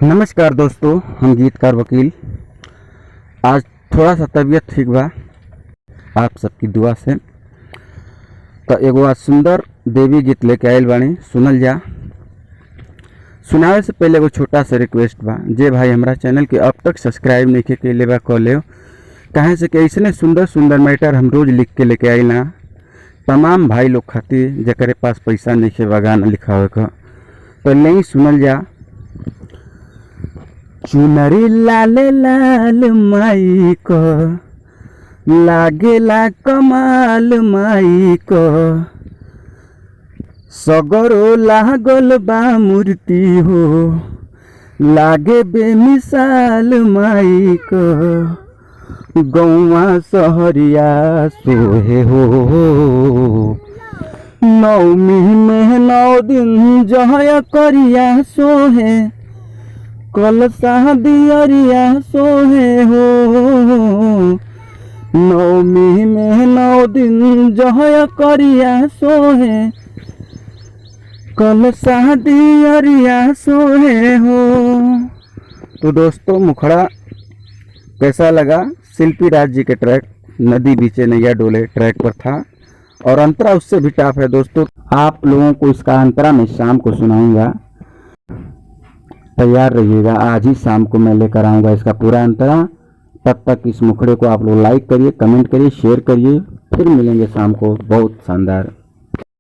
नमस्कार दोस्तों, हम गीतकार वकील। आज थोड़ा सा तबीयत ठीक बा आप सबकी दुआ से। तो एगो आज सुंदर देवी गीत लेके आयल बानी, सुनल जा। सुनावे से पहले एगो छोटा सा रिक्वेस्ट बा, जे भाई हमारा चैनल के अब तक सब्सक्राइब नहीं के ले बा कर ले, कहे से कि ऐसे सुंदर सुंदर मैटर हम रोज लिख के लेके आई ना तमाम भाई लोग खातिर जकरे पास पैसा नहीं के गाना लिखावे का। तो नहीं सुनल जा। चुनरी लाल लाल माई को लागेला कमाल माई को, सगरो लागल बा मूर्ति हो लागे बेमिसाल माई को, गौवा सहरिया सोहे हो नौमी में 9 दिन जहया करिया सोहे, कल दियरिया सोहे हो नौमी में 9 दिन जहया करिया सोहे, कल दियरिया सोहे हो। तो दोस्तों, मुखड़ा कैसा लगा? शिल्पी राज जी के ट्रैक नदी बीचे नैया डोले ट्रैक पर था, और अंतरा उससे भी टफ है दोस्तों। आप लोगों को इसका अंतरा मैं शाम को सुनाऊंगा, तैयार रहिएगा। आज ही शाम को मैं लेकर आऊँगा इसका पूरा अंतरा। तब तक इस मुखड़े को आप लोग लाइक करिए, कमेंट करिए, शेयर करिए। फिर मिलेंगे शाम को बहुत शानदार